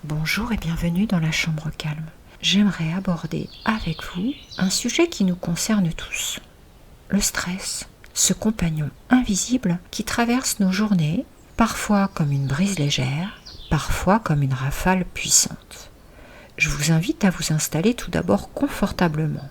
Bonjour et bienvenue dans la chambre calme. J'aimerais aborder avec vous un sujet qui nous concerne tous. Le stress, ce compagnon invisible qui traverse nos journées, parfois comme une brise légère, parfois comme une rafale puissante. Je vous invite à vous installer tout d'abord confortablement,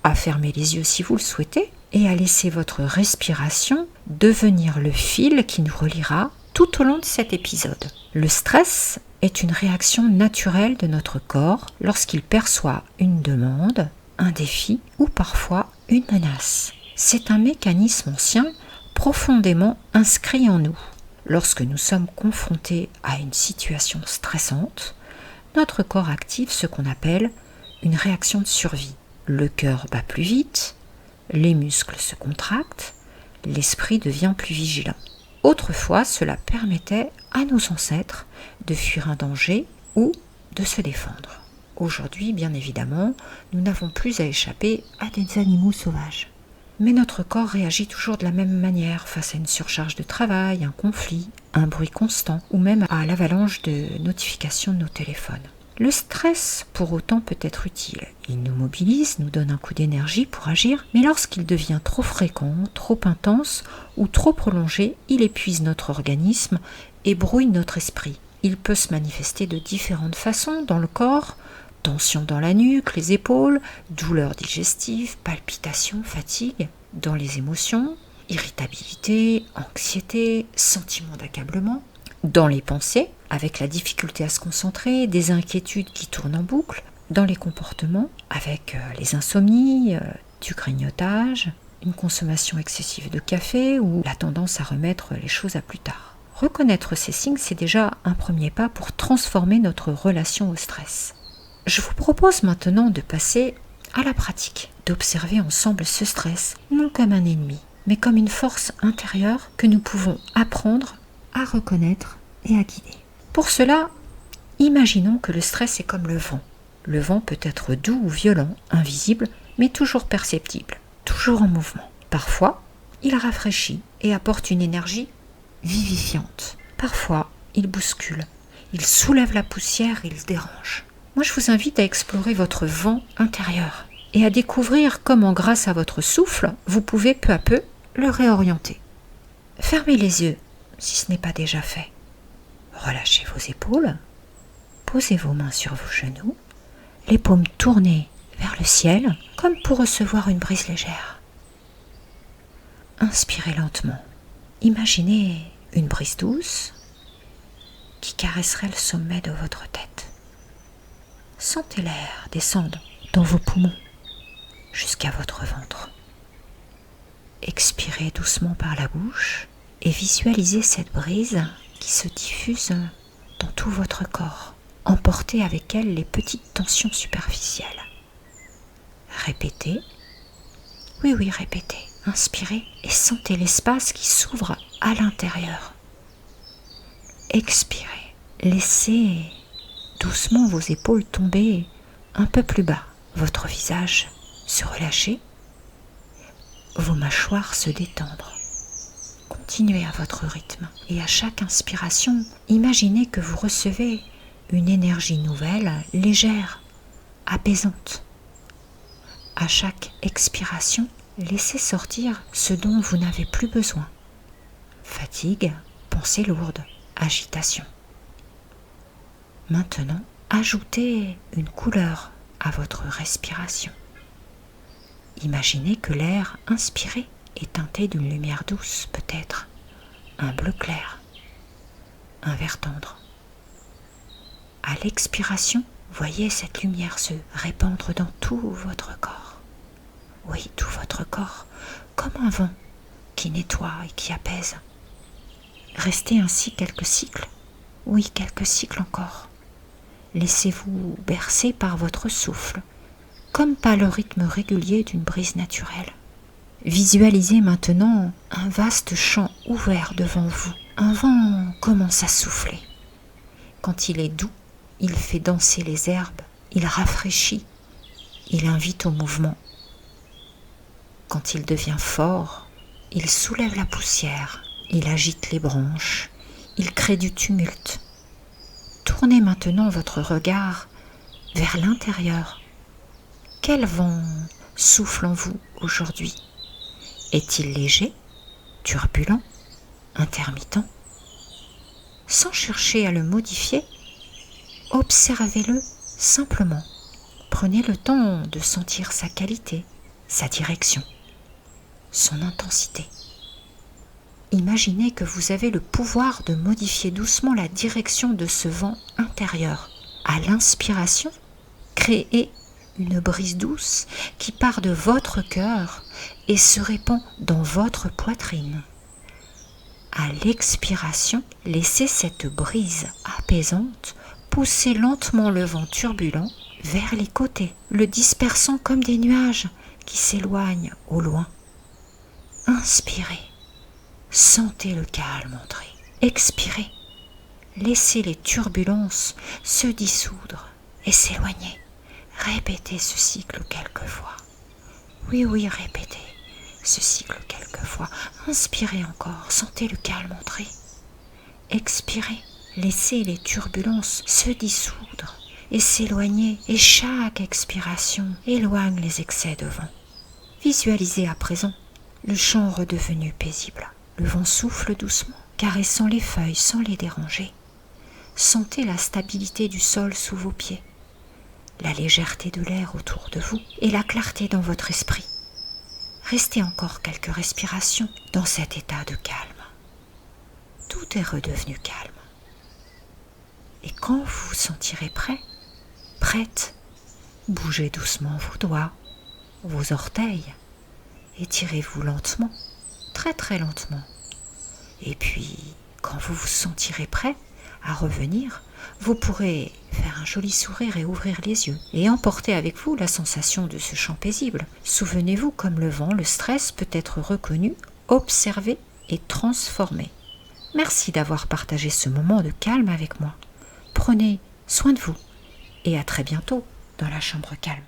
à fermer les yeux si vous le souhaitez et à laisser votre respiration devenir le fil qui nous reliera tout au long de cet épisode. Le stress est une réaction naturelle de notre corps lorsqu'il perçoit une demande, un défi ou parfois une menace. C'est un mécanisme ancien profondément inscrit en nous. Lorsque nous sommes confrontés à une situation stressante, notre corps active ce qu'on appelle une réaction de survie. Le cœur bat plus vite, les muscles se contractent, l'esprit devient plus vigilant. Autrefois, cela permettait à nos ancêtres de fuir un danger ou de se défendre. Aujourd'hui, bien évidemment, nous n'avons plus à échapper à des animaux sauvages. Mais notre corps réagit toujours de la même manière face à une surcharge de travail, un conflit, un bruit constant ou même à l'avalanche de notifications de nos téléphones. Le stress, pour autant, peut être utile. Il nous mobilise, nous donne un coup d'énergie pour agir, mais lorsqu'il devient trop fréquent, trop intense ou trop prolongé, il épuise notre organisme et brouille notre esprit. Il peut se manifester de différentes façons dans le corps, tension dans la nuque, les épaules, douleurs digestives, palpitations, fatigue, dans les émotions, irritabilité, anxiété, sentiment d'accablement, dans les pensées, avec la difficulté à se concentrer, des inquiétudes qui tournent en boucle, dans les comportements, avec les insomnies, du grignotage, une consommation excessive de café ou la tendance à remettre les choses à plus tard. Reconnaître ces signes, c'est déjà un premier pas pour transformer notre relation au stress. Je vous propose maintenant de passer à la pratique, d'observer ensemble ce stress, non comme un ennemi, mais comme une force intérieure que nous pouvons apprendre à reconnaître et à guider. Pour cela, imaginons que le stress est comme le vent. Le vent peut être doux ou violent, invisible, mais toujours perceptible, toujours en mouvement. Parfois, il rafraîchit et apporte une énergie vivifiante. Parfois, il bouscule, il soulève la poussière et il dérange. Moi, je vous invite à explorer votre vent intérieur et à découvrir comment, grâce à votre souffle, vous pouvez peu à peu le réorienter. Fermez les yeux si ce n'est pas déjà fait. Relâchez vos épaules, posez vos mains sur vos genoux, les paumes tournées vers le ciel, comme pour recevoir une brise légère. Inspirez lentement. Imaginez une brise douce qui caresserait le sommet de votre tête. Sentez l'air descendre dans vos poumons jusqu'à votre ventre. Expirez doucement par la bouche et visualisez cette brise qui se diffuse dans tout votre corps. Emportez avec elle les petites tensions superficielles. Répétez. Oui, répétez. Inspirez et sentez l'espace qui s'ouvre à l'intérieur. Expirez. Laissez doucement vos épaules tomber un peu plus bas. Votre visage se relâcher. Vos mâchoires se détendre. Continuez à votre rythme et à chaque inspiration, imaginez que vous recevez une énergie nouvelle, légère, apaisante. À chaque expiration, laissez sortir ce dont vous n'avez plus besoin. Fatigue, pensées lourdes, agitation. Maintenant, ajoutez une couleur à votre respiration. Imaginez que l'air inspiré est teinté d'une lumière douce, peut-être un bleu clair, un vert tendre. À l'expiration, voyez cette lumière se répandre dans tout votre corps. Oui, tout votre corps, comme un vent qui nettoie et qui apaise. Restez ainsi quelques cycles. Oui, quelques cycles encore. Laissez-vous bercer par votre souffle, comme par le rythme régulier d'une brise naturelle. Visualisez maintenant un vaste champ ouvert devant vous. Un vent commence à souffler. Quand il est doux, il fait danser les herbes, il rafraîchit, il invite au mouvement. Quand il devient fort, il soulève la poussière, il agite les branches, il crée du tumulte. Tournez maintenant votre regard vers l'intérieur. Quel vent souffle en vous aujourd'hui? Est-il léger, turbulent, intermittent? Sans chercher à le modifier, observez-le simplement. Prenez le temps de sentir sa qualité, sa direction, son intensité. Imaginez que vous avez le pouvoir de modifier doucement la direction de ce vent intérieur. À l'inspiration, créez une brise douce qui part de votre cœur et se répand dans votre poitrine. À l'expiration, laissez cette brise apaisante pousser lentement le vent turbulent vers les côtés, le dispersant comme des nuages qui s'éloignent au loin. Inspirez, sentez le calme entrer. Expirez, laissez les turbulences se dissoudre et s'éloigner. Répétez ce cycle quelques fois. Oui, répétez ce cycle quelques fois. Inspirez encore, sentez le calme entrer. Expirez, laissez les turbulences se dissoudre et s'éloigner, et chaque expiration éloigne les excès de vent. Visualisez à présent le champ redevenu paisible. Le vent souffle doucement, caressant les feuilles sans les déranger. Sentez la stabilité du sol sous vos pieds, la légèreté de l'air autour de vous et la clarté dans votre esprit. Restez encore quelques respirations dans cet état de calme. Tout est redevenu calme. Et quand vous vous sentirez prêt, prête, bougez doucement vos doigts, vos orteils, étirez-vous lentement, très lentement. Et puis, quand vous vous sentirez prêt à revenir, vous pourrez faire un joli sourire et ouvrir les yeux et emporter avec vous la sensation de ce champ paisible. Souvenez-vous, comme le vent, le stress peut être reconnu, observé et transformé. Merci d'avoir partagé ce moment de calme avec moi. Prenez soin de vous et à très bientôt dans la chambre calme.